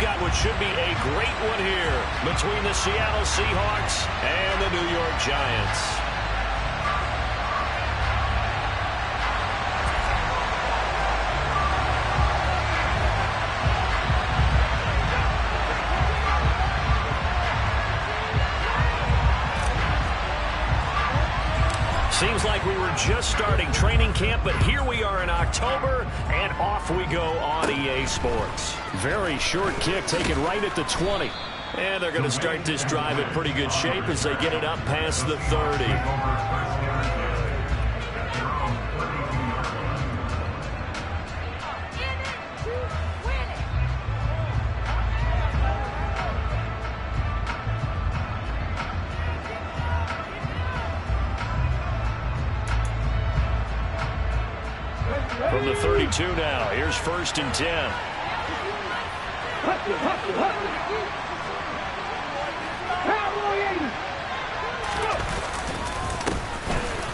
got what should be a great one here between the Seattle Seahawks and the New York Giants. Seems like we were just starting training camp, but here we are in October, and off we go on EA Sports. Very short kick taken right at the 20. And they're going to start this drive in pretty good shape as they get it up past the 30. From the 32 now, here's 1st and 10.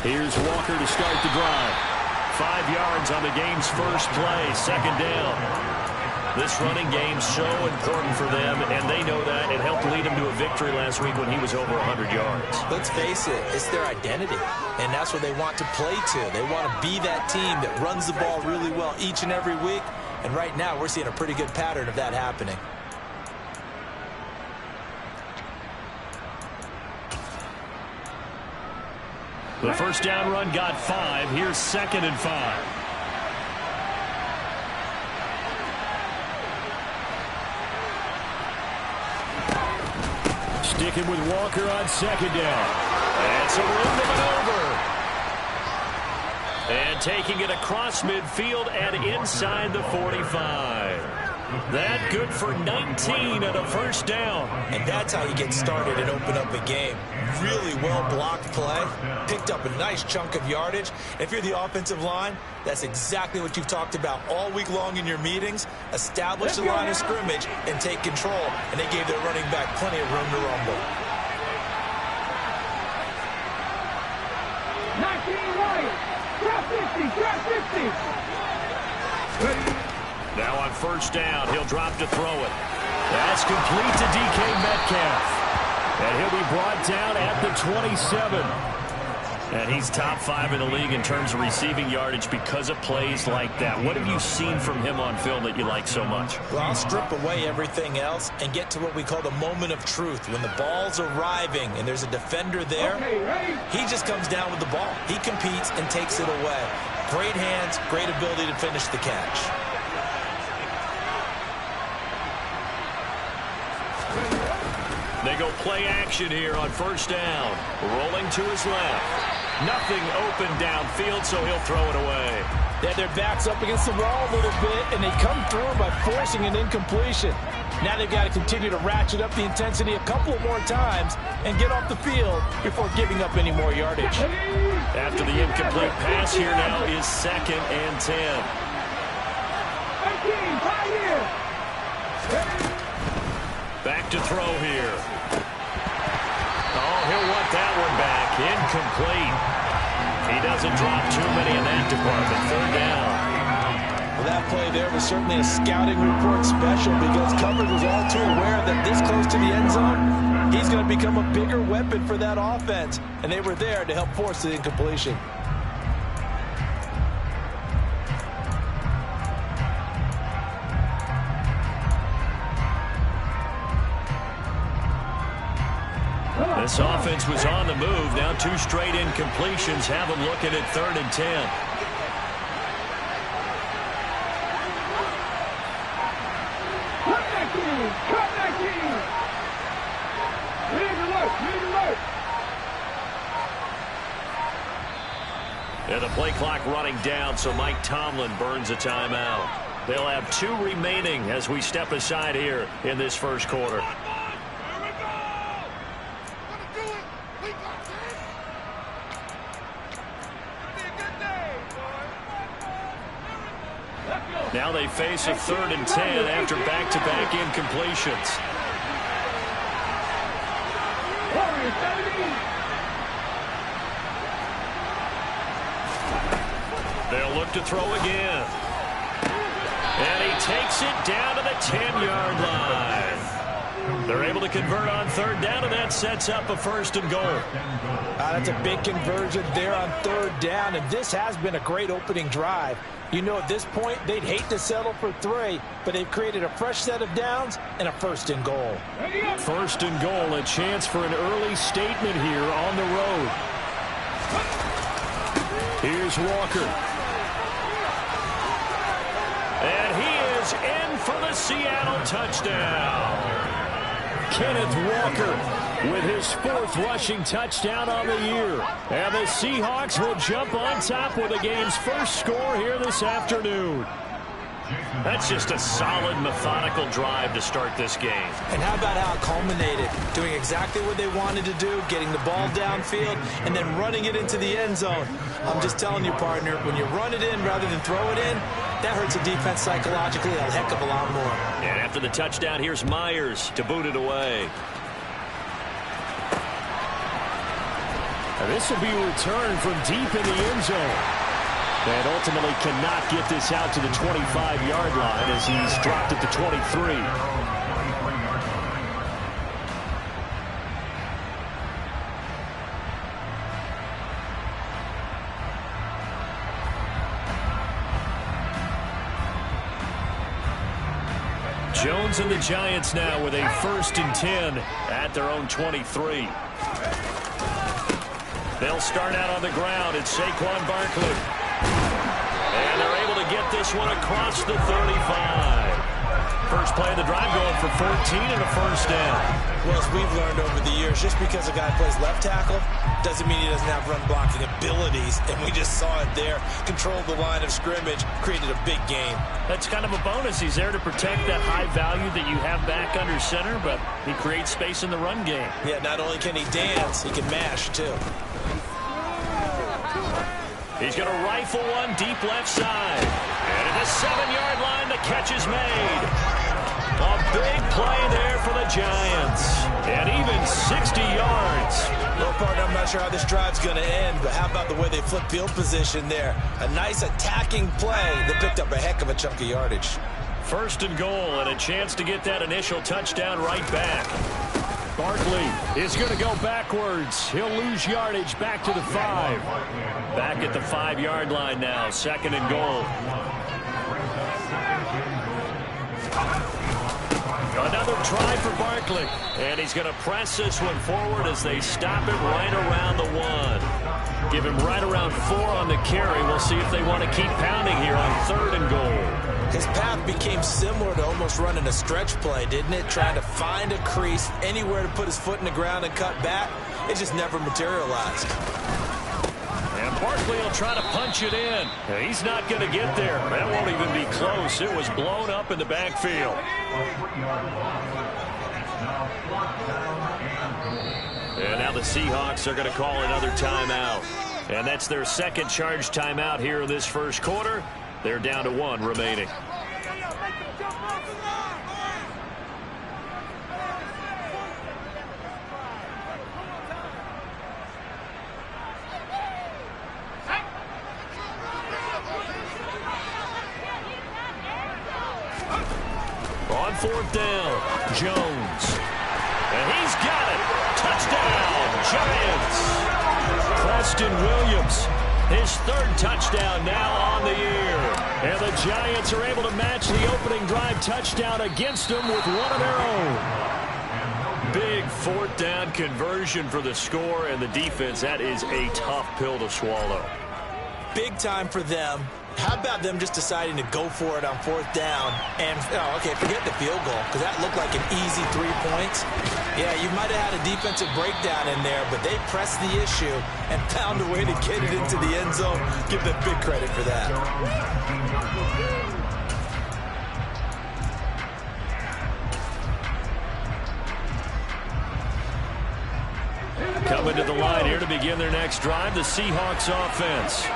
Here's Walker to start the drive. 5 yards on the game's first play, 2nd down. This running game's so important for them, and they know that. It helped lead them to a victory last week when he was over 100 yards. Let's face it, it's their identity, and that's what they want to play to. They want to be that team that runs the ball really well each and every week, and right now we're seeing a pretty good pattern of that happening. The first down run got 5. Here's 2nd and 5. Sticking with Walker on 2nd down. And so we're moving over. And taking it across midfield and inside the 45. That good for 19 and a first down. And that's how you get started and open up a game. Really well-blocked play. Picked up a nice chunk of yardage. If you're the offensive line, that's exactly what you've talked about all week long in your meetings. Establish the line of scrimmage and take control. And they gave their running back plenty of room to rumble. 19 right. Drop 50. Drop 50. Now on 1st down, he'll drop to throw it. That's complete to DK Metcalf. And he'll be brought down at the 27. And he's top 5 in the league in terms of receiving yardage because of plays like that. What have you seen from him on film that you like so much? Well, I'll strip away everything else and get to what we call the moment of truth. When the ball's arriving and there's a defender there, he just comes down with the ball. He competes and takes it away. Great hands, great ability to finish the catch. They go play action here on 1st down. Rolling to his left. Nothing open downfield, so he'll throw it away. They had their backs up against the wall a little bit, and they come through by forcing an incompletion. Now they've got to continue to ratchet up the intensity a couple of more times and get off the field before giving up any more yardage. After the incomplete pass here now is 2nd and 10. Back to throw here. Oh, he'll want that one back. Incomplete. He doesn't drop too many in that department. 3rd down. Well, that play there was certainly a scouting report special because coverage was all too aware that this close to the end zone, he's going to become a bigger weapon for that offense. And they were there to help force the incompletion. This offense was on the move. Now 2 straight incompletions have them looking at 3rd and 10. Yeah, the play clock running down, so Mike Tomlin burns a timeout. They'll have 2 remaining as we step aside here in this first quarter. Now they face a 3rd and 10 after back-to-back incompletions. They'll look to throw again. And he takes it down to the 10-yard line. They're able to convert on third down, and that sets up a 1st and goal. That's a big conversion there on third down, and this has been a great opening drive. You know, at this point, they'd hate to settle for 3, but they've created a fresh set of downs and a 1st and goal. 1st and goal, a chance for an early statement here on the road. Here's Walker. And he is in for the Seattle touchdown. Kenneth Walker with his 4th rushing touchdown on the year. And the Seahawks will jump on top with the game's first score here this afternoon. That's just a solid, methodical drive to start this game. And how about how it culminated? Doing exactly what they wanted to do, getting the ball downfield, and then running it into the end zone. I'm just telling you, partner, when you run it in rather than throw it in, that hurts the defense psychologically a heck of a lot more. And after the touchdown, here's Myers to boot it away. And this will be returned from deep in the end zone. And ultimately cannot get this out to the 25-yard line as he's dropped at the 23. Jones and the Giants now with a 1st and 10 at their own 23. They'll start out on the ground. It's Saquon Barkley. And they're able to get this one across the 35. First play of the drive going for 14 and a 1st down. Well, as we've learned over the years, just because a guy plays left tackle doesn't mean he doesn't have run blocking abilities. And we just saw it there. Controlled the line of scrimmage, created a big game. That's kind of a bonus. He's there to protect that high value that you have back under center, but he creates space in the run game. Yeah, not only can he dance, he can mash, too. He's going to rifle one deep left side. And at the 7-yard line, the catch is made. A big play there for the Giants. And even 60 yards. Well, partner, I'm not sure how this drive's going to end, but how about the way they flip field position there? A nice attacking play that picked up a heck of a chunk of yardage. 1st and goal, and a chance to get that initial touchdown right back. Barkley is going to go backwards. He'll lose yardage back to the 5. Back at the 5-yard line now. 2nd and goal. Another try for Barkley. And he's going to press this one forward as they stop it right around the 1. Give him right around 4 on the carry. We'll see if they want to keep pounding here on 3rd and goal. His path became similar to almost running a stretch play, didn't it? Trying to find a crease, anywhere to put his foot in the ground and cut back. It just never materialized. And Barkley will try to punch it in. He's not going to get there. That won't even be close. It was blown up in the backfield. And now the Seahawks are going to call another timeout. And that's their 2nd charge timeout here in this 1st quarter. They're down to 1 remaining. On 4th down, Jones. And he's got it. Touchdown, Giants. Preston Williams, his 3rd touchdown now on the year. And the Giants are able to match the opening drive touchdown against them with one of their own. Big 4th down conversion for the score, and the defense, that is a tough pill to swallow. Big time for them. How about them just deciding to go for it on 4th down? And, okay, forget the field goal, because that looked like an easy 3 points. Yeah, you might have had a defensive breakdown in there, but they pressed the issue and found a way to get it into the end zone. Give them big credit for that. Coming to the line here to begin their next drive, the Seahawks offense.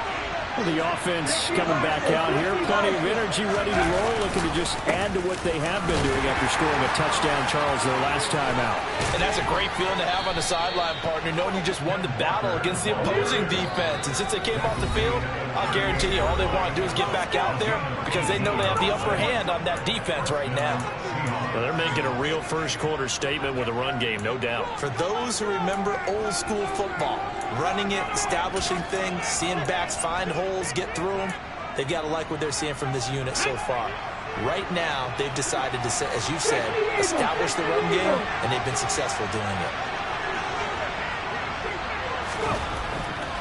Well, the offense coming back out here, plenty of energy, ready to roll, looking to just add to what they have been doing after scoring a touchdown, Charles, their last time out. And that's a great feeling to have on the sideline, partner, knowing you just won the battle against the opposing defense. And since they came off the field, I'll guarantee you all they want to do is get back out there because they know they have the upper hand on that defense right now. Well, they're making a real first-quarter statement with a run game, no doubt. For those who remember old-school football, running it, establishing things, seeing backs find holes, get through them, they've got to like what they're seeing from this unit so far. Right now, they've decided to, as you said, establish the run game, and they've been successful doing it.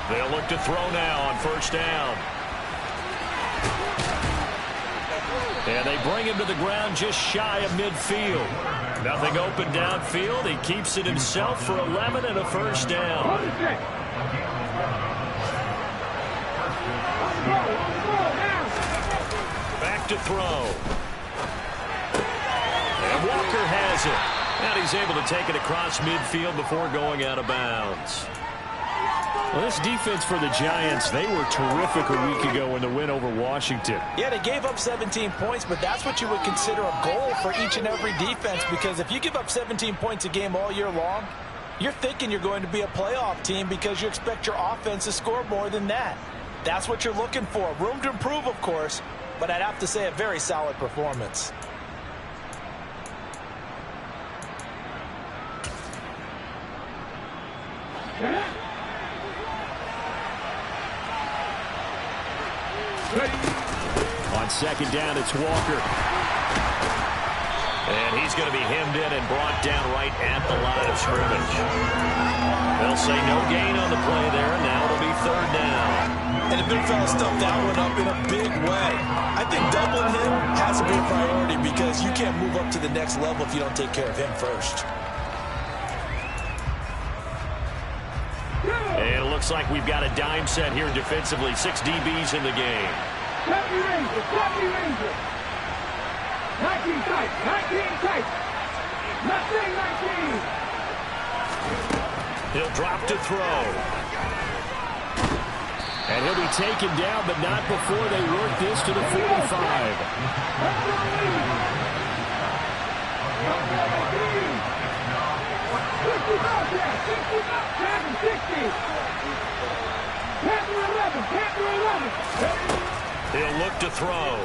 They'll look to throw now on first down. And they bring him to the ground just shy of midfield. Nothing open downfield. He keeps it himself for 11 and a first down. Back to throw. And Walker has it. And he's able to take it across midfield before going out of bounds. Well, this defense for the Giants, they were terrific a week ago in the win over Washington. Yeah, they gave up 17 points, but that's what you would consider a goal for each and every defense, because if you give up 17 points a game all year long, you're thinking you're going to be a playoff team because you expect your offense to score more than that. That's what you're looking for. Room to improve, of course, but I'd have to say a very solid performance. On second down, it's Walker. And he's going to be hemmed in and brought down right at the line of scrimmage. They'll say no gain on the play there, and now it'll be third down. And the big fella stuffed that one up in a big way. I think doubling him has to be a priority because you can't move up to the next level if you don't take care of him first. And it looks like we've got a dime set here defensively. 6 DBs in the game. Copy Ranger, copy Ranger. 19 tight, 19 tight. Nothing 19. He'll drop to throw. And he'll be taken down, but not before they work this to the 45. He'll look to throw.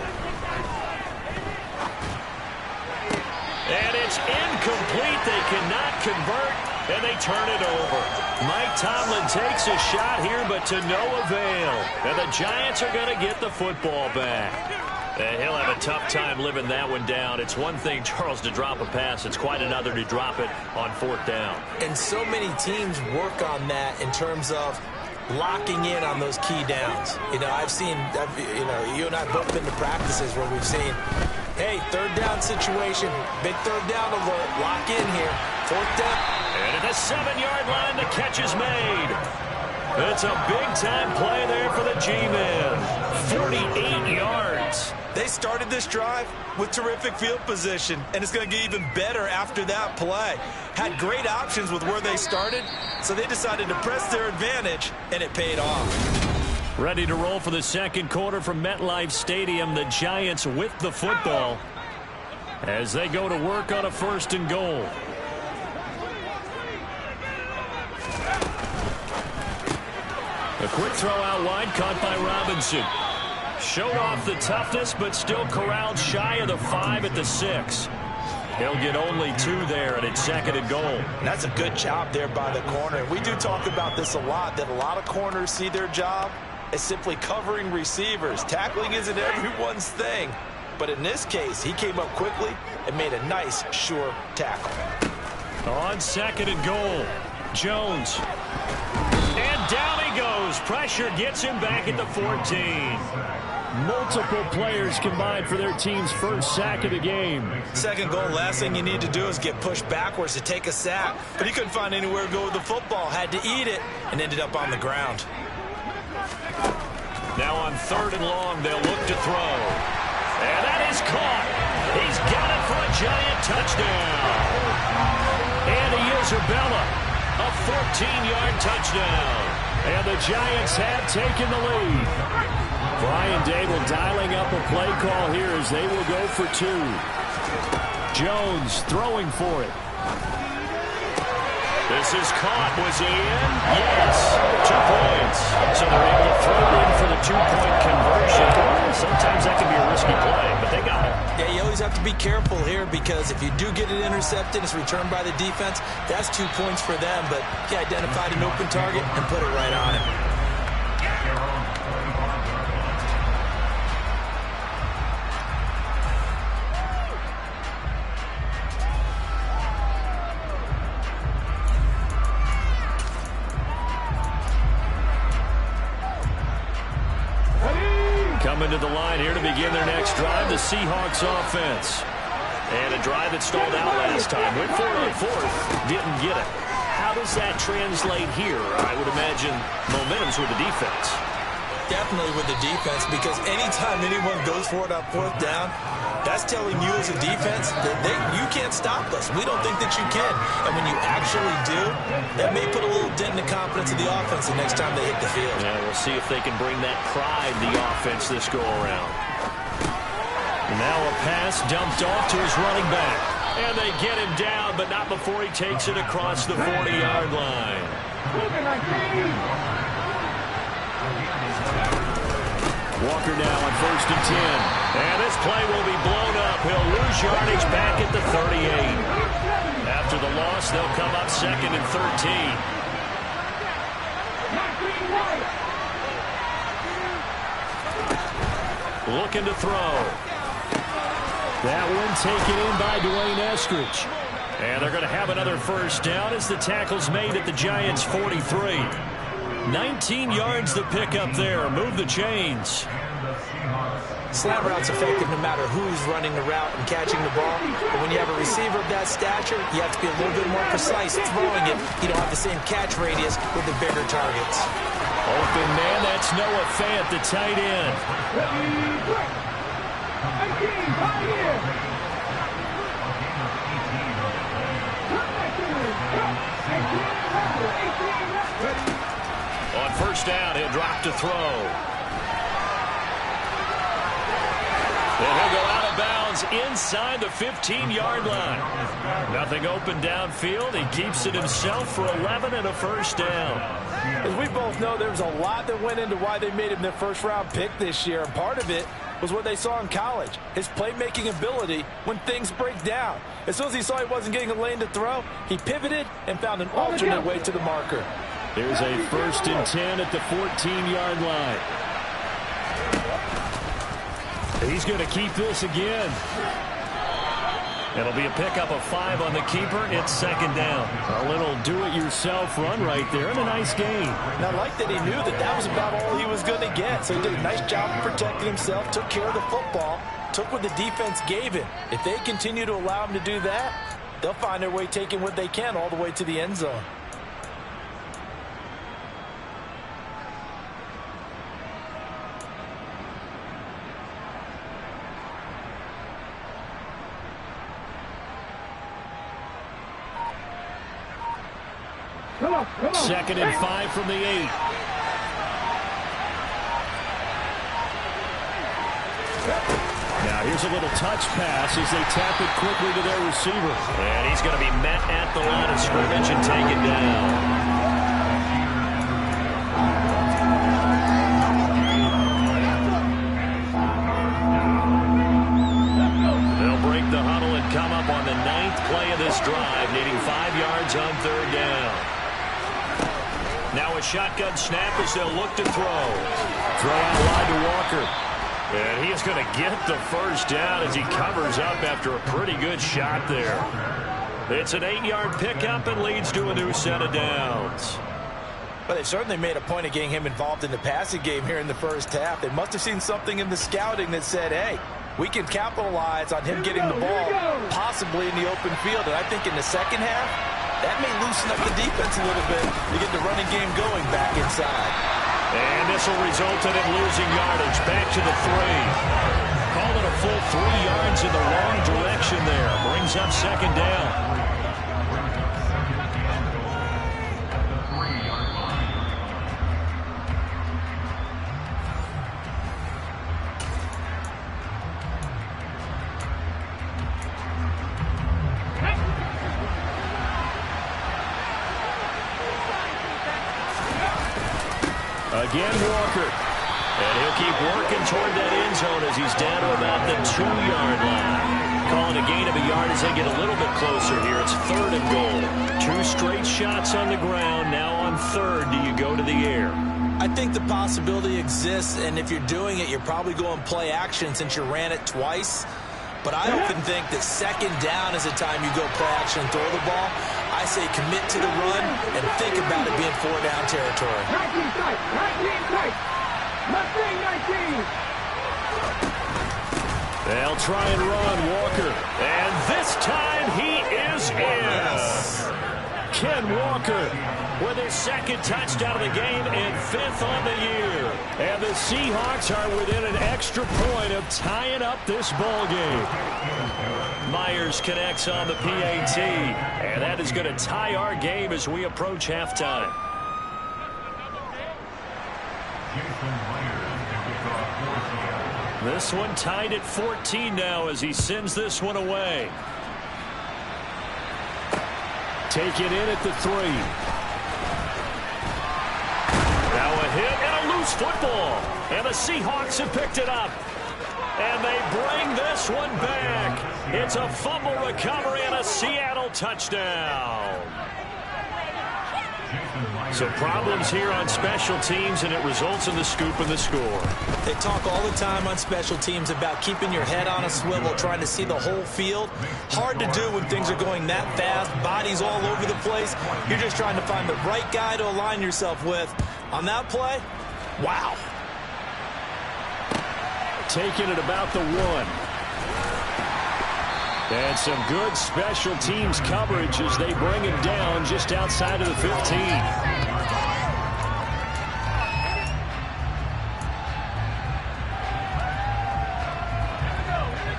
And it's incomplete. They cannot convert, and they turn it over. Mike Tomlin takes a shot here, but to no avail. And the Giants are going to get the football back. And he'll have a tough time living that one down. It's one thing, Charles, to drop a pass. It's quite another to drop it on fourth down. And so many teams work on that in terms of locking in on those key downs. You know, you and I both been to practices where we've seen, hey, third down situation, big third down alert, lock in here, fourth down. And at the 7-yard line, the catch is made. It's a big-time play there for the G-men. 48 yards. They started this drive with terrific field position, and it's going to get even better after that play. Had great options with where they started, so they decided to press their advantage, and it paid off. Ready to roll for the second quarter from MetLife Stadium. The Giants with the football as they go to work on a first and goal. A quick throw out wide, caught by Robinson. Showed off the toughness, but still corralled shy of the 5 at the 6. He'll get only 2 there, and it's second and goal. And that's a good job there by the corner. We do talk about this a lot, that a lot of corners see their job as simply covering receivers. Tackling isn't everyone's thing. But in this case, he came up quickly and made a nice, sure tackle. On second and goal, Jones. And down he goes. Pressure gets him back at the 14. Multiple players combined for their team's first sack of the game. Second goal, last thing you need to do is get pushed backwards to take a sack. But he couldn't find anywhere to go with the football. Had to eat it and ended up on the ground. Now on third and long, they'll look to throw. And that is caught. He's got it for a Giant touchdown. Andy Isabella, a 14-yard touchdown. And the Giants have taken the lead. Brian Dable dialing up a play call here as they will go for 2. Jones throwing for it. This is caught. Was he in? Yes. 2 points. So they're able to throw in for the 2-point conversion. Well, sometimes that can be a risky play, but they got it. Yeah, you always have to be careful here because if you do get it intercepted, it's returned by the defense, that's 2 points for them. But he identified an open target and put it right on him. Coming to the line here to begin their next drive, the Seahawks offense. And a drive that stalled out last time. Went for it on fourth, didn't get it. How does that translate here? I would imagine momentum's with the defense. Definitely with the defense, because anytime anyone goes for it on fourth down, that's telling you as a defense that you can't stop us. We don't think that you can. And when you actually do, that may put a little dent in the confidence of the offense the next time they hit the field. Yeah, we'll see if they can bring that pride to the offense this go-around. Now a pass dumped off to his running back. And they get him down, but not before he takes it across the 40-yard line. Walker now on 1st and 10. And this play will be blown up. He'll lose yardage back at the 38. After the loss, they'll come up 2nd and 13. Looking to throw. That one taken in by Dwayne Eskridge. And they're going to have another first down as the tackle's made at the Giants' 43. 19 yards to pick up there. Move the chains. Slant route's effective no matter who's running the route and catching the ball. But when you have a receiver of that stature, you have to be a little bit more precise throwing it. You don't have the same catch radius with the bigger targets. Open man, that's Noah Fant, the tight end. On first down, he'll drop to throw. Then he'll go out of bounds inside the 15-yard line. Nothing open downfield. He keeps it himself for 11 and a first down. As we both know, there was a lot that went into why they made him their first-round pick this year, and part of it was what they saw in college, his playmaking ability when things break down. As soon as he saw he wasn't getting a lane to throw, he pivoted and found an alternate way to the marker. There's a 1st and 10 at the 14-yard line. He's going to keep this again. It'll be a pickup of 5 on the keeper. It's 2nd down. A little do-it-yourself run right there and a nice gain. And I like that he knew that that was about all he was going to get. So he did a nice job of protecting himself, took care of the football, took what the defense gave him. If they continue to allow him to do that, they'll find their way taking what they can all the way to the end zone. Come on. 2nd and 5 from the 8. Now here's a little touch pass as they tap it quickly to their receiver. And he's going to be met at the line of scrimmage and taken down. They'll break the huddle and come up on the 9th play of this drive, needing 5 yards on 3rd down. Now a shotgun snap as they'll look to throw. Throw out wide to Walker. And he is going to get the first down as he covers up after a pretty good shot there. It's an 8-yard pickup and leads to a new set of downs. But they've certainly made a point of getting him involved in the passing game here in the first half. They must have seen something in the scouting that said, hey, we can capitalize on him getting the ball possibly in the open field. And I think in the second half, that may loosen up the defense a little bit to get the running game going back inside. And this will result in him losing yardage back to the 3. Call it a full 3 yards in the wrong direction there. Brings up 2nd down. Again, Walker. And he'll keep working toward that end zone as he's down to about the 2-yard line. Calling a gain of a yard as they get a little bit closer here. It's 3rd and goal. 2 straight shots on the ground. Now on 3rd, do you go to the air? I think the possibility exists, and if you're doing it, you're probably going play action since you ran it twice. But I often think that 2nd down is the time you go play action and throw the ball. I say commit to the run and think about it being 4-down territory. 19 tight, 19 tight. Mustang 19. They'll try and run Walker. And this time he is in. Ken Walker with his 2nd touchdown of the game and 5th on the year. And the Seahawks are within an extra point of tying up this ball game. Myers connects on the PAT. And that is going to tie our game as we approach halftime. This one tied at 14 now as he sends this one away. Taken in at the 3. Now a hit and a loose football. And the Seahawks have picked it up. And they bring this one back. It's a fumble recovery and a Seattle touchdown. So problems here on special teams, and it results in the scoop and the score. They talk all the time on special teams about keeping your head on a swivel, trying to see the whole field. Hard to do when things are going that fast, bodies all over the place. You're just trying to find the right guy to align yourself with. On that play, wow. Taking it about the 1. And some good special teams coverage as they bring him down just outside of the 15.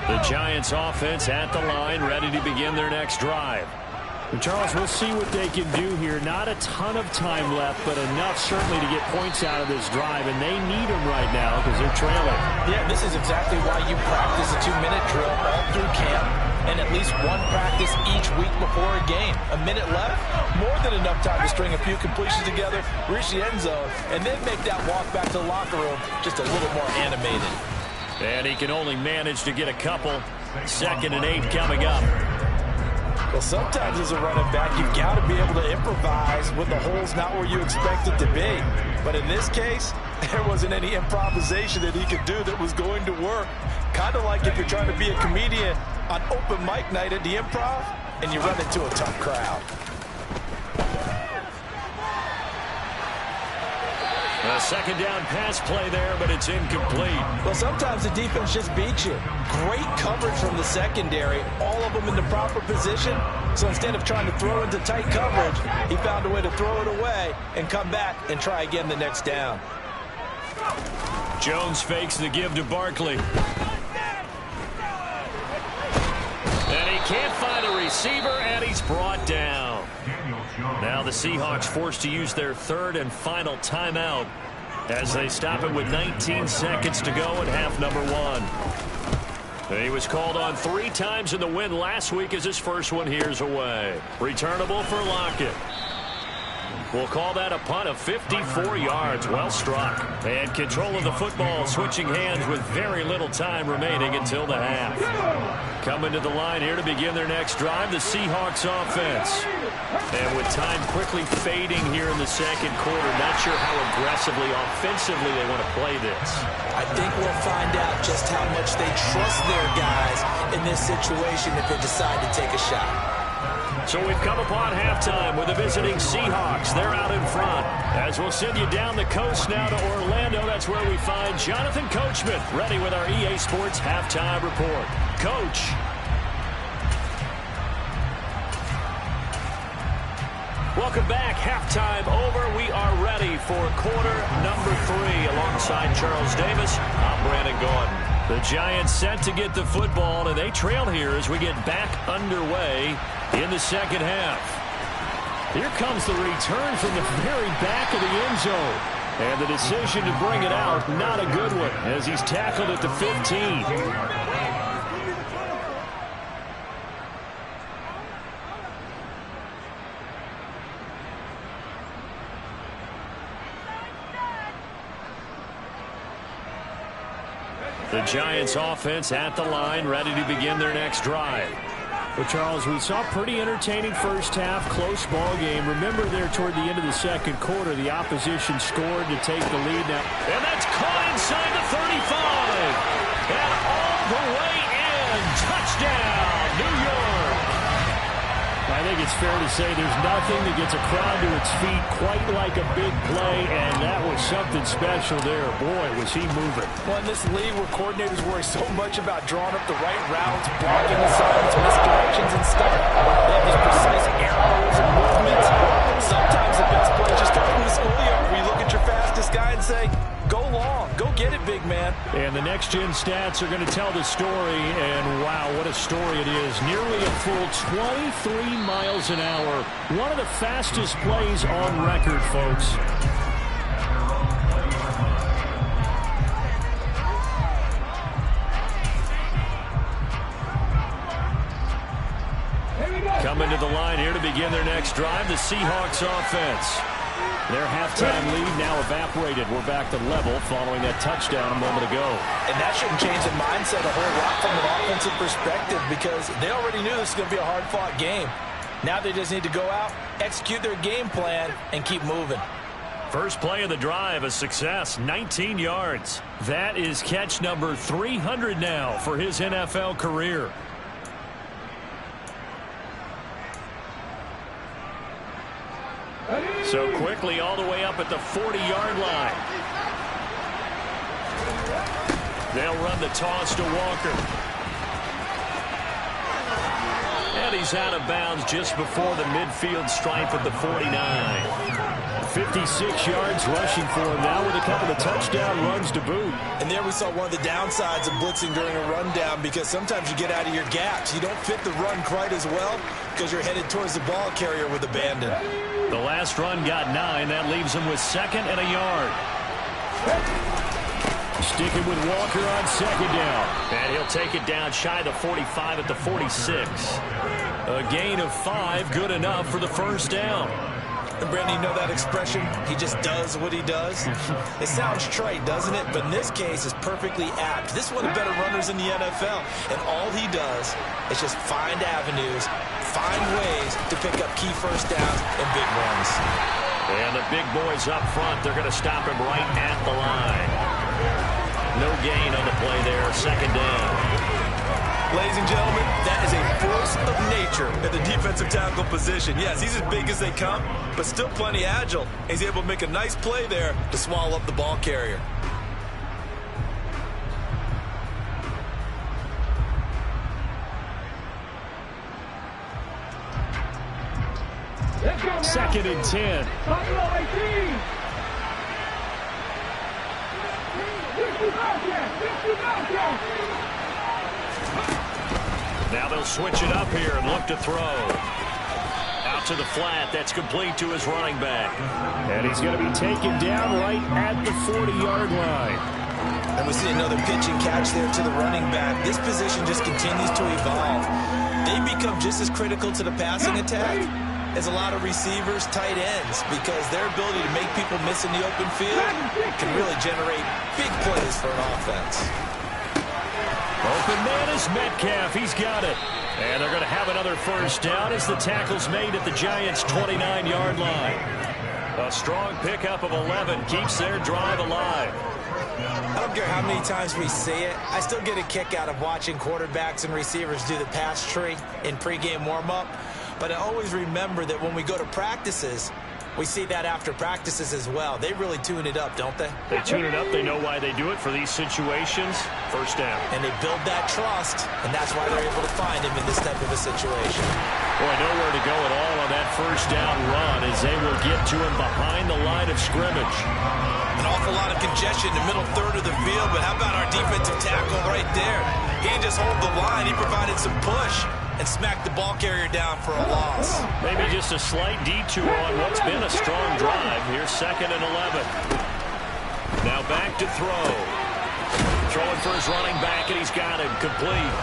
The Giants offense at the line, ready to begin their next drive. And Charles, we'll see what they can do here. Not a ton of time left, but enough certainly to get points out of this drive, and they need them right now because they're trailing. Yeah, this is exactly why you practice a 2-minute drill all through camp and at least one practice each week before a game. A minute left, more than enough time to string a few completions together, reach the end zone, and then make that walk back to the locker room just a little more animated. And he can only manage to get a couple. 2nd and 8 coming up. Well, sometimes as a running back, you've got to be able to improvise when the hole's not where you expect it to be. But in this case, there wasn't any improvisation that he could do that was going to work. Kind of like if you're trying to be a comedian on open mic night at the Improv and you run into a tough crowd. A 2nd down pass play there, but it's incomplete. Well, sometimes the defense just beats you. Great coverage from the secondary, all of them in the proper position. So instead of trying to throw into tight coverage, he found a way to throw it away and come back and try again the next down. Jones fakes the give to Barkley. And he can't find a receiver, and he's brought down. Now the Seahawks forced to use their 3rd and final timeout as they stop it with 19 seconds to go in half number 1. He was called on 3 times in the win last week as his first one here's away. Returnable for Lockett. We'll call that a punt of 54 yards. Well struck. And control of the football switching hands with very little time remaining until the half. Coming to the line here to begin their next drive, the Seahawks offense. And with time quickly fading here in the 2nd quarter, not sure how aggressively, offensively they want to play this. I think we'll find out just how much they trust their guys in this situation if they decide to take a shot. So we've come upon halftime with the visiting Seahawks. They're out in front. As we'll send you down the coast now to Orlando, that's where we find Jonathan Coachman, ready with our EA Sports Halftime Report. Coach. Welcome back. Halftime over. We are ready for quarter number 3. Alongside Charles Davis, I'm Brandon Gordon. The Giants set to get the football, and they trail here as we get back underway in the 2nd half. Here comes the return from the very back of the end zone. And the decision to bring it out, not a good one, as he's tackled at the 15. The Giants offense at the line, ready to begin their next drive. Well, Charles, we saw pretty entertaining first half, close ball game. Remember there toward the end of the second quarter, the opposition scored to take the lead now. And that's caught inside the 35. And all the way in. Touchdown, New York. I think it's fair to say there's nothing that gets a crowd to its feet quite like a big play, and that was something special there. Boy, was he moving. Well, in this league where coordinators worry so much about drawing up the right routes, blocking assignments, misdirections, and stuff, they have these precise arrows and movements. Sometimes the best play is just go from the schoolyard where you look at your fastest guy and say, go long, go get it, big man. And the next-gen stats are going to tell the story, and wow, what a story it is. Nearly a full 23 miles an hour. One of the fastest plays on record, folks. Coming to the line here to begin their next drive, the Seahawks offense. Their halftime lead now evaporated. We're back to level following that touchdown a moment ago. And that shouldn't change the mindset a whole lot from an offensive perspective because they already knew this was going to be a hard-fought game. Now they just need to go out, execute their game plan, and keep moving. First play of the drive, a success, 19 yards. That is catch number 300 now for his NFL career. So quickly all the way up at the 40-yard line. They'll run the toss to Walker. And he's out of bounds just before the midfield stripe at the 49. 56 yards rushing for him now with a couple of touchdown runs to boot. And there we saw one of the downsides of blitzing during a rundown because sometimes you get out of your gaps. You don't fit the run quite as well because you're headed towards the ball carrier with abandon. The last run got 9. That leaves him with second and a yard. Sticking with Walker on second down. And he'll take it down shy of the 45 at the 46. A gain of 5, good enough for the first down. And Brandon, you know that expression? He just does what he does. It sounds trite, doesn't it? But in this case, it's perfectly apt. This is one of the better runners in the NFL. And all he does is just find avenues, find ways to pick up key first downs and big runs. And the big boys up front, they're going to stop him right at the line. No gain on the play there, second down. Ladies and gentlemen, that is a force of nature at the defensive tackle position. Yes, he's as big as they come, but still plenty agile. He's able to make a nice play there to swallow up the ball carrier. Second and 10. Now they'll switch it up here and look to throw. Out to the flat. That's complete to his running back. And he's going to be taken down right at the 40-yard line. And we see another pitch and catch there to the running back. This position just continues to evolve. They become just as critical to the passing attack as a lot of receivers, tight ends, because their ability to make people miss in the open field can really generate big plays for an offense. Open man is Metcalf. He's got it. And they're going to have another first down as the tackle's made at the Giants' 29-yard line. A strong pickup of 11 keeps their drive alive. I don't care how many times we see it. I still get a kick out of watching quarterbacks and receivers do the pass tree in pregame warm-up. But I always remember that when we go to practices, we see that after practices as well. They really tune it up, don't they? They tune it up. They know why they do it for these situations. First down. And they build that trust, and that's why they're able to find him in this type of a situation. Boy, nowhere to go at all on that first down run as they will get to him behind the line of scrimmage. An awful lot of congestion in the middle third of the field, but how about our defensive tackle right there? He didn't just hold the line. He provided some push and smacked the ball carrier down for a loss. Maybe just a slight detour on what's been a strong drive. Here's second and 11. Now back to throw. Throwing for his running back, and he's got him complete.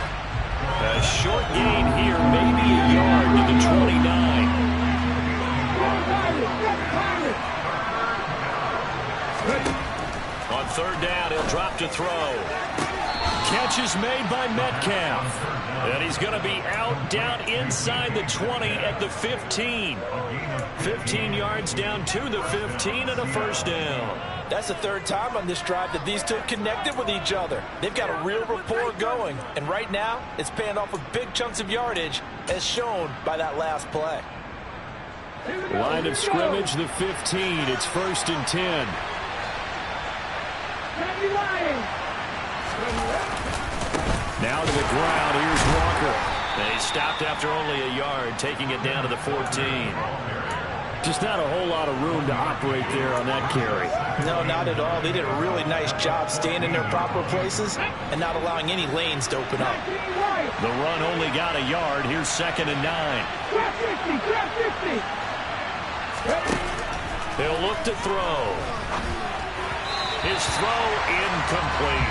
A short gain here, maybe a yard to the 29. On third down, he'll drop to throw. made by Metcalf. And he's going to be out down inside the 20 at the 15. 15 yards down to the 15 and a first down. That's the third time on this drive that these two connected with each other. They've got a real rapport going. And right now, it's paying off with big chunks of yardage, as shown by that last play. Line of scrimmage, the 15. It's 1st and 10. Now to the ground. Here's Walker. And he stopped after only a yard, taking it down to the 14. Just not a whole lot of room to operate there on that carry. No, not at all. They did a really nice job staying in their proper places and not allowing any lanes to open up. The run only got a yard. Here's 2nd and 9. He'll look to throw. His throw incomplete.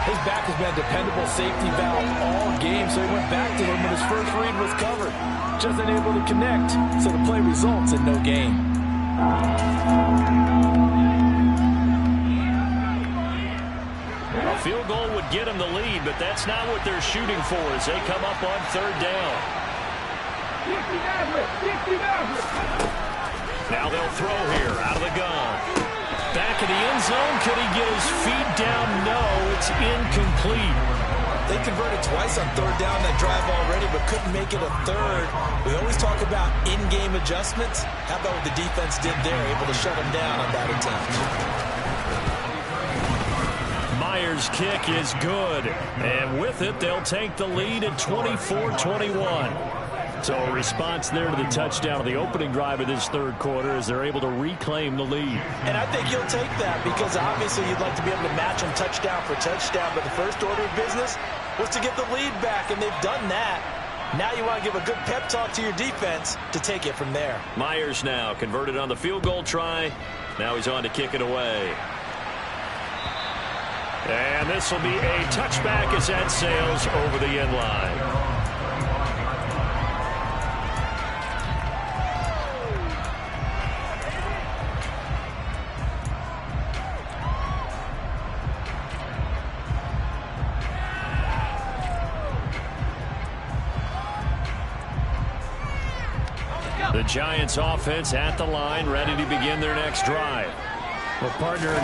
His back has been a dependable safety valve all game, so he went back to him when his first read was covered. Just unable to connect, so the play results in no gain. A field goal would get him the lead, but that's not what they're shooting for as they come up on 3rd down. Now they'll throw here out of the gun. Back in the end zone. Could he get his feet down? No, it's incomplete. They converted twice on 3rd down that drive already, but couldn't make it a third. We always talk about in-game adjustments. How about what the defense did there, able to shut them down on that attempt? Myers' kick is good. And with it, they'll take the lead at 24-21. So a response there to the touchdown of the opening drive of this 3rd quarter as they're able to reclaim the lead. And I think you'll take that because obviously you'd like to be able to match them touchdown for touchdown, but the first order of business was to get the lead back, and they've done that. Now you want to give a good pep talk to your defense to take it from there. Myers now converted on the field goal try. Now he's on to kick it away. And this will be a touchback as that sails over the end line. The Giants offense at the line, ready to begin their next drive. Well, partner,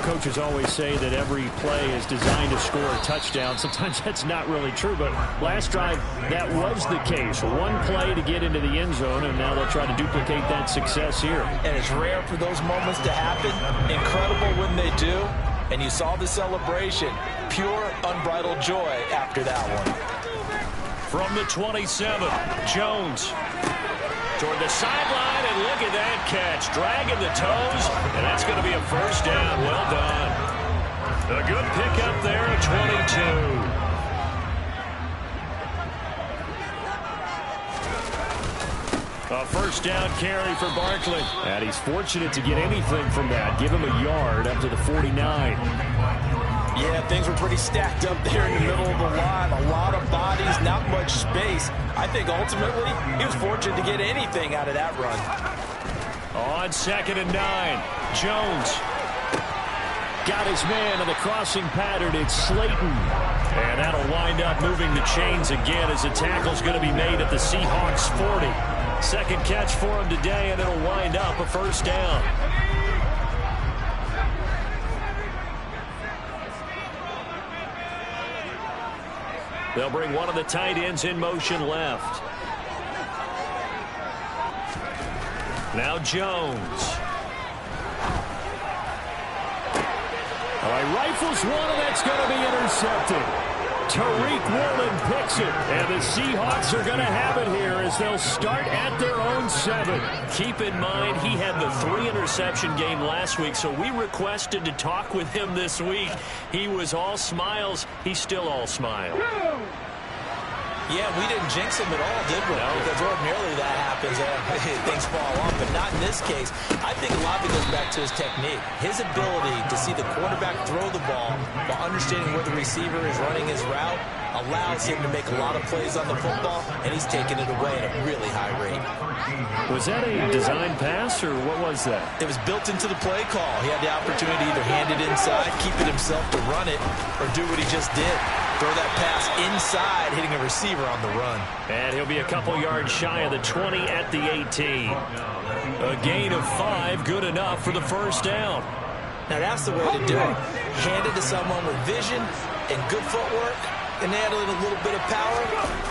coaches always say that every play is designed to score a touchdown. Sometimes that's not really true, but last drive, that was the case. One play to get into the end zone, and now they'll try to duplicate that success here. And it's rare for those moments to happen. Incredible when they do. And you saw the celebration. Pure, unbridled joy after that one. From the 27, Jones toward the sideline, and look at that catch. Dragging the toes, and that's going to be a first down. Well done. A good pickup there at 22. A first down carry for Barkley. And he's fortunate to get anything from that. Give him a yard up to the 49. Yeah, things were pretty stacked up there in the middle of the line. A lot of bodies, not much space. I think ultimately he was fortunate to get anything out of that run. On 2nd and 9, Jones got his man on the crossing pattern. It's Slayton. And that'll wind up moving the chains again as the tackle's going to be made at the Seahawks 40. Second catch for him today, and it'll wind up a first down. They'll bring one of the tight ends in motion left. Now Jones. All right, rifles one, and that's going to be intercepted. Tariq Woolen picks it, and the Seahawks are going to have it here as they'll start at their own 7. Keep in mind, he had the 3-interception game last week, so we requested to talk with him this week. He was all smiles. He's still all smile. Yeah, we didn't jinx him at all, did we? No. Because ordinarily that happens. Things fall off, but not in this case. I think a lot of it goes back to his technique. His ability to see the quarterback throw the ball while understanding where the receiver is running his route allows him to make a lot of plays on the football, and he's taking it away at a really high rate. Was that a design pass, or what was that? It was built into the play call. He had the opportunity to either hand it inside, keep it himself to run it, or do what he just did. Throw that pass inside, hitting a receiver on the run. And he'll be a couple yards shy of the 20 at the 18. A gain of 5, good enough for the first down. Now that's the way to do it. Hand it to someone with vision and good footwork, and add in a little bit of power,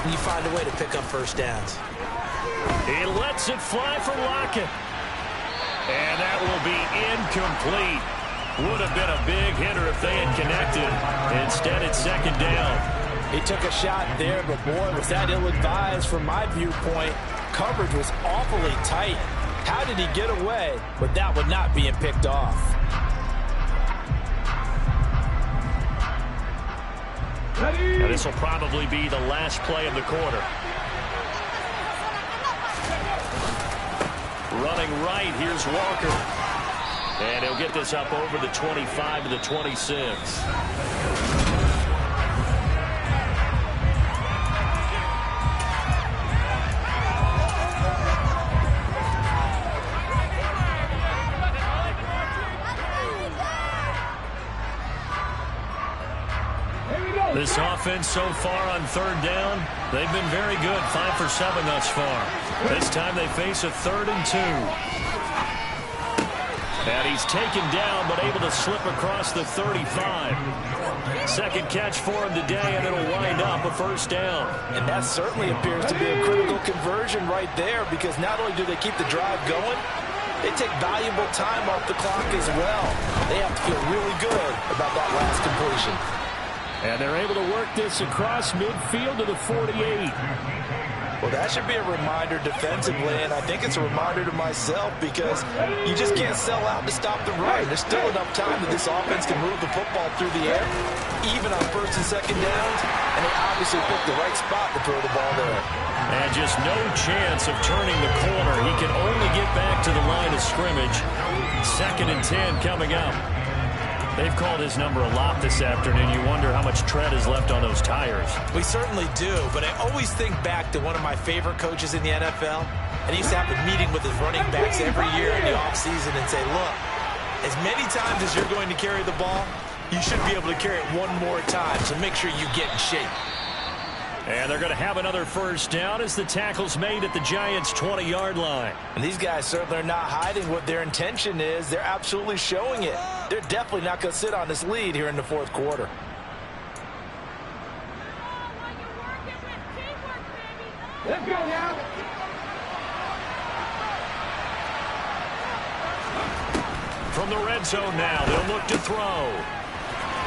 and you find a way to pick up first downs. He lets it fly for Lockett. And that will be incomplete. Would have been a big hitter if they had connected. Instead, it's second down. He took a shot there, but boy, was that ill-advised from my viewpoint. Coverage was awfully tight. How did he get away with that one not being picked off? Now, this will probably be the last play of the quarter. Running right, here's Walker. And he'll get this up over the 25 to the 26. This offense so far on third down, they've been very good. 5 for 7 thus far. This time they face a 3rd and 2. And he's taken down, but able to slip across the 35. Second catch for him today, and it'll wind up a first down. And that certainly appears to be a critical conversion right there, because not only do they keep the drive going, they take valuable time off the clock as well. They have to feel really good about that last completion. And they're able to work this across midfield to the 48. Well, that should be a reminder defensively, and I think it's a reminder to myself, because you just can't sell out to stop the run. There's still enough time that this offense can move the football through the air, even on first and second downs, and they obviously picked the right spot to throw the ball there. And just no chance of turning the corner. He can only get back to the line of scrimmage. 2nd and 10 coming up. They've called his number a lot this afternoon. You wonder how much tread is left on those tires. We certainly do, but I always think back to one of my favorite coaches in the NFL, and he used to have a meeting with his running backs every year in the offseason and say, look, as many times as you're going to carry the ball, you should be able to carry it one more time, so make sure you get in shape. And they're going to have another first down as the tackle's made at the Giants' 20-yard line. And these guys certainly are not hiding what their intention is. They're absolutely showing it. They're definitely not going to sit on this lead here in the 4th quarter. Let's go now. From the red zone now, they'll look to throw.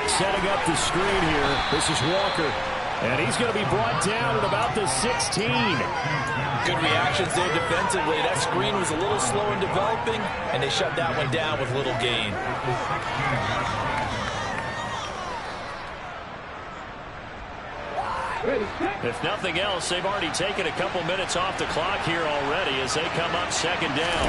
Setting up the screen here, this is Walker. And he's going to be brought down at about the 16. Good reactions there defensively. That screen was a little slow in developing, and they shut that one down with little gain. If nothing else, they've already taken a couple minutes off the clock here already as they come up 2nd down.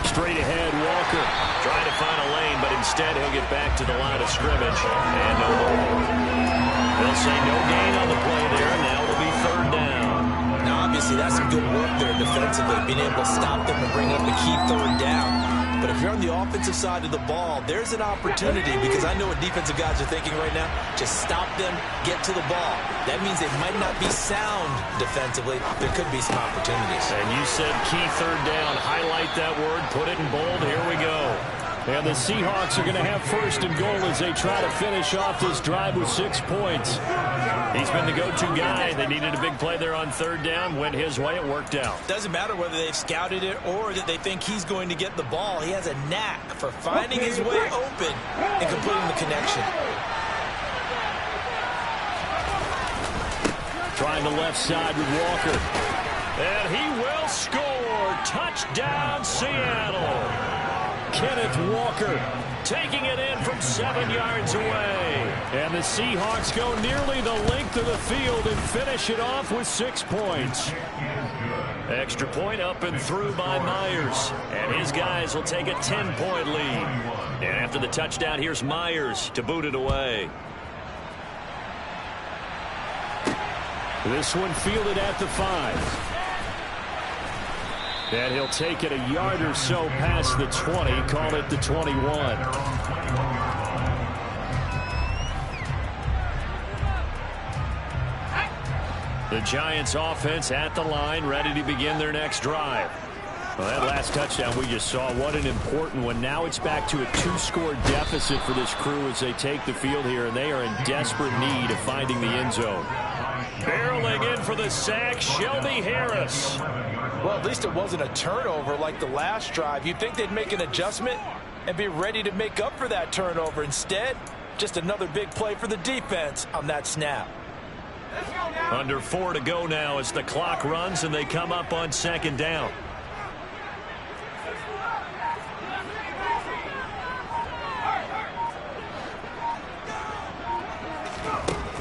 Straight ahead, Walker trying to find a lane, but instead he'll get back to the line of scrimmage. And no more. They'll say no gain on the play there, and now it'll be 3rd down. Now, obviously, that's some good work there defensively, being able to stop them and bring up a key 3rd down. But if you're on the offensive side of the ball, there's an opportunity, because I know what defensive guys are thinking right now. Just stop them, get to the ball. That means they might not be sound defensively. There could be some opportunities. And you said key 3rd down. Highlight that word. Put it in bold. Here we go. And the Seahawks are going to have 1st and goal as they try to finish off this drive with 6 points. He's been the go-to guy. They needed a big play there on 3rd down. Went his way. It worked out. Doesn't matter whether they've scouted it or that they think he's going to get the ball. He has a knack for finding his way open and completing the connection. Trying the left side with Walker. And he will score. Touchdown, Seattle. Kenneth Walker taking it in from 7 yards away. And the Seahawks go nearly the length of the field and finish it off with 6 points. Extra point up and through by Myers. And his guys will take a 10-point lead. And after the touchdown, here's Myers to boot it away. This one fielded at the 5. And he'll take it a yard or so past the 20, call it the 21. The Giants offense at the line, ready to begin their next drive. Well, that last touchdown we just saw, what an important one. Now it's back to a 2-score deficit for this crew as they take the field here, and they are in desperate need of finding the end zone. Barreling in for the sack, Shelby Harris. Well, at least it wasn't a turnover like the last drive. You'd think they'd make an adjustment and be ready to make up for that turnover. Instead, just another big play for the defense on that snap. Under 4 to go now as the clock runs and they come up on 2nd down.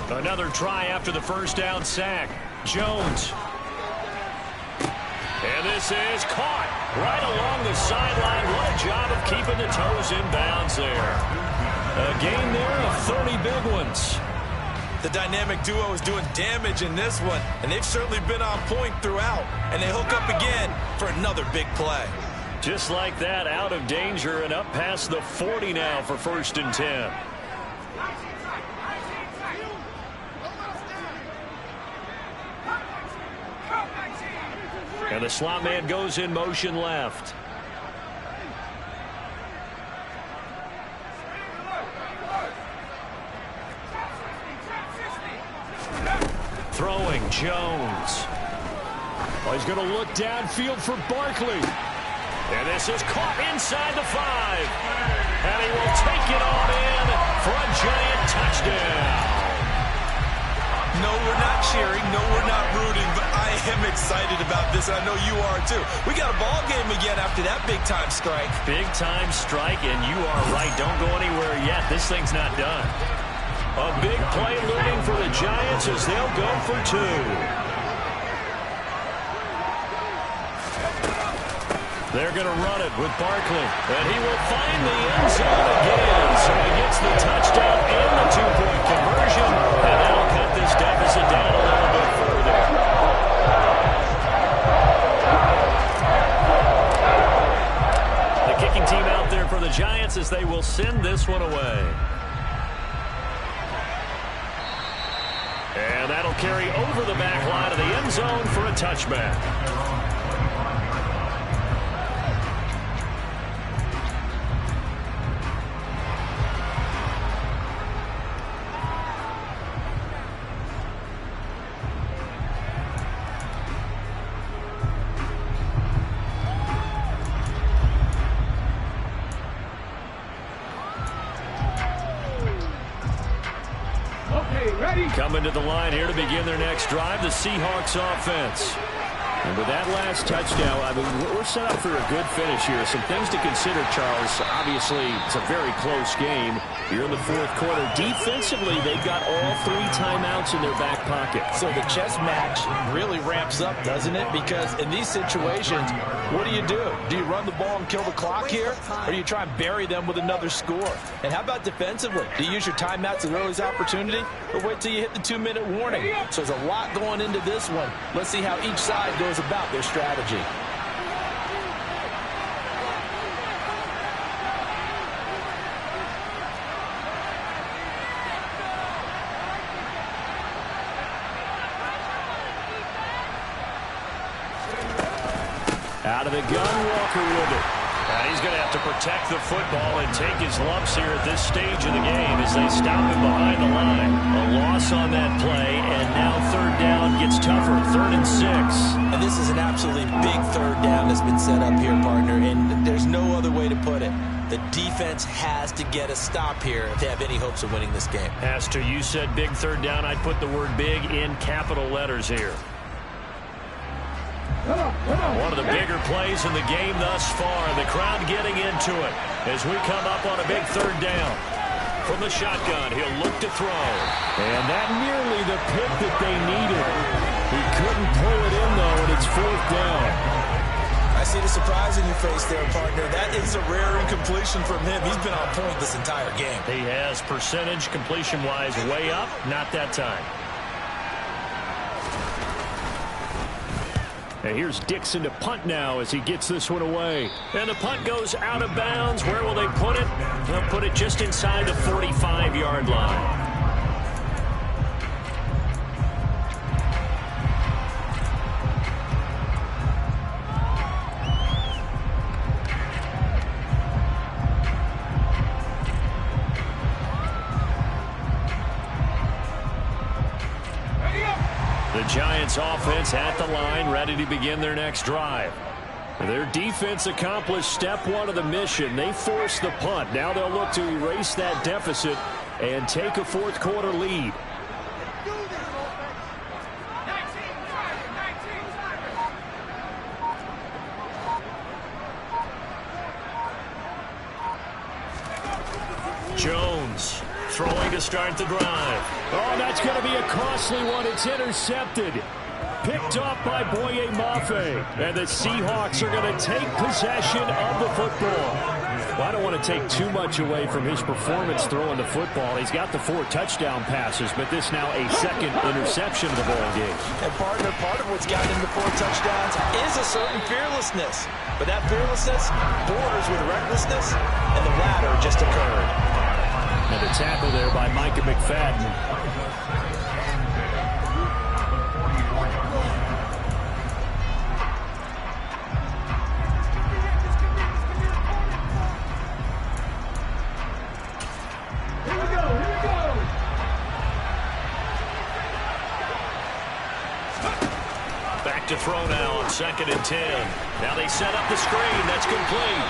Another try after the first down sack. Jones. And this is caught right along the sideline. What a job of keeping the toes in bounds there. A gain there of 30 big ones. The dynamic duo is doing damage in this one, and they've certainly been on point throughout. And they hook up again for another big play. Just like that, out of danger and up past the 40 now for 1st and 10. And the slot man goes in motion left. Throwing, Jones. Oh, he's going to look downfield for Barkley. And this is caught inside the 5. And he will take it on in for a Giant touchdown. No, we're not cheering. No, we're not rooting. But I am excited about this. I know you are, too. We got a ball game again after that big-time strike. Big-time strike, and you are right. Don't go anywhere yet. This thing's not done. A big play looming for the Giants as they'll go for 2. They're going to run it with Barkley. And he will find the end zone again. So he gets the touchdown and the 2-point conversion. And that'll cut this deficit down a little bit further. The kicking team out there for the Giants as they will send this one away. And that'll carry over the back line of the end zone for a touchback. Coming to the line here to begin their next drive, the Seahawks offense. And with that last touchdown, I mean, we're set up for a good finish here. Some things to consider, Charles. Obviously, it's a very close game. You're in the 4th quarter. Defensively, they've got all 3 timeouts in their back pocket. So the chess match really ramps up, doesn't it? Because in these situations, what do? Do you run the ball and kill the clock here? Or do you try and bury them with another score? And how about defensively? Do you use your timeouts at earliest opportunity? Or wait till you hit the 2-minute warning? So there's a lot going into this one. Let's see how each side goes about their strategy. Out of the gun, Walker with it. And he's going to have to protect the football and take his lumps here at this stage of the game as they stop him behind the line. A loss on that play, and now 3rd down gets tougher, 3rd and 6. And this is an absolutely big 3rd down that's been set up here, partner, and there's no other way to put it. The defense has to get a stop here if they have any hopes of winning this game. As to you said big 3rd down, I'd put the word big in capital letters here. One of the bigger plays in the game thus far. The crowd getting into it as we come up on a big 3rd down. From the shotgun, he'll look to throw. And that nearly the pick that they needed. He couldn't pull it in, though, and it's 4th down. I see the surprise in your face there, partner. That is a rare incompletion from him. He's been on point this entire game. He has percentage completion-wise way up. Not that time. And here's Dixon to punt now as he gets this one away. And the punt goes out of bounds. Where will they put it? They'll put it just inside the 45-yard line. Giants offense at the line, ready to begin their next drive. Their defense accomplished step one of the mission. They forced the punt. Now they'll look to erase that deficit and take a fourth quarter lead. Jones throwing to start the drive. Oh, that's going to be a costly one. It's intercepted. Picked off by Boye Mafe. And the Seahawks are going to take possession of the football. Well, I don't want to take too much away from his performance throwing the football. He's got the 4 touchdown passes, but this now a second interception of the ball game. And partner, part of what's gotten him to 4 touchdowns is a certain fearlessness. But that fearlessness borders with recklessness, and the latter just occurred. And a tackle there by Micah McFadden. Back to throw now on 2nd and 10. Now they set up the screen. That's complete.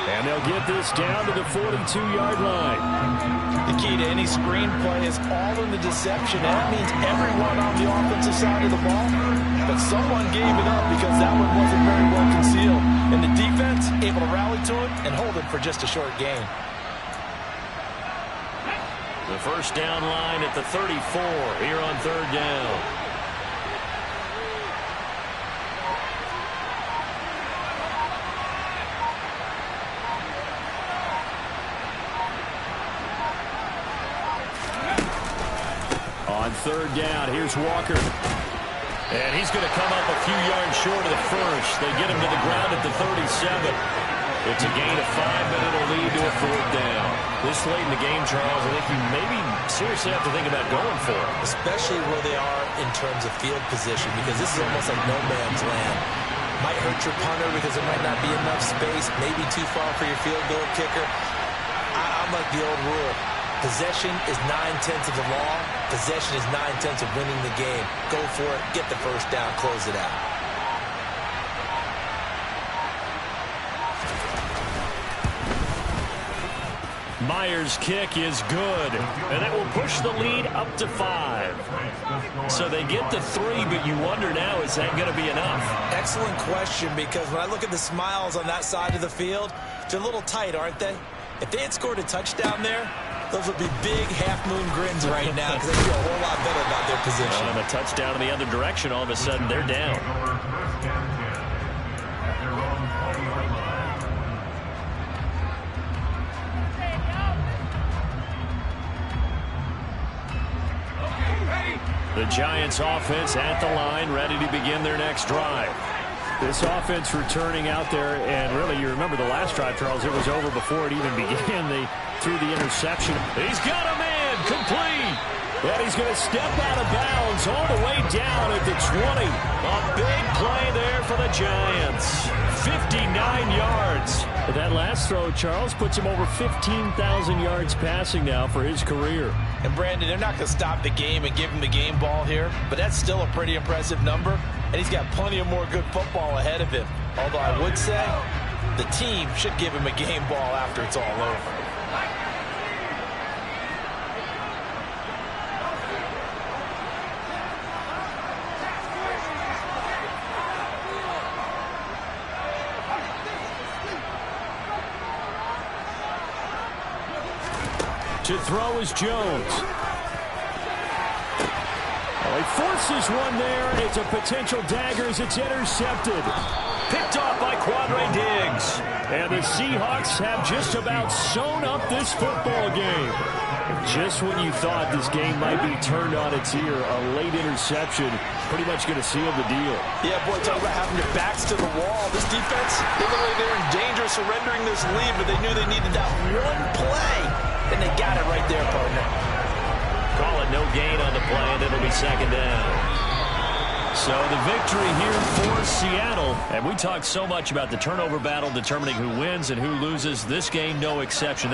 And they'll get this down to the 42-yard line. The key to any screenplay is all in the deception. And that means everyone on the offensive side of the ball. But someone gave it up because that one wasn't very well concealed. And the defense able to rally to it and hold it for just a short gain. The first down line at the 34 here on 3rd down. On 3rd down, here's Walker. And he's going to come up a few yards short of the first. They get him to the ground at the 37. It's a gain of 5, and it'll lead to a 4th down. This late in the game, Charles, I think you maybe seriously have to think about going for it. Especially where they are in terms of field position, because this is almost like no man's land. Might hurt your punter because there might not be enough space, maybe too far for your field goal kicker. I'm like the old rule. Possession is 9/10 of the law. Possession is 9/10 of winning the game. Go for it. Get the first down. Close it out. Myers' kick is good, and that will push the lead up to 5. So they get to 3, but you wonder now, is that going to be enough? Excellent question, because when I look at the smiles on that side of the field, they're a little tight, aren't they? If they had scored a touchdown there, those would be big half-moon grins right now because they feel a whole lot better about their position. And a touchdown in the other direction, all of a sudden they're down. The Giants offense at the line, ready to begin their next drive. This offense returning out there, and really, you remember the last drive, Charles, it was over before it even began. They threw the interception. He's got a man, complete. And he's going to step out of bounds all the way down at the 20. A big play there for the Giants. 59 yards. But that last throw, Charles, puts him over 15,000 yards passing now for his career. And Brandon, they're not going to stop the game and give him the game ball here, but that's still a pretty impressive number, and he's got plenty of more good football ahead of him. Although I would say the team should give him a game ball after it's all over. To throw is Jones. Oh, he forces one there. It's a potential dagger as it's intercepted. Picked off by Quandre Diggs. And the Seahawks have just about sewn up this football game. Just when you thought this game might be turned on its ear, a late interception pretty much going to seal the deal. Yeah, boy, talk about having your backs to the wall. This defense, they're in danger of surrendering this lead, but they knew they needed that one play. And they got it right there, partner. Call it no gain on the play, and it'll be 2nd down. So the victory here for Seattle. And we talked so much about the turnover battle determining who wins and who loses. This game, no exception.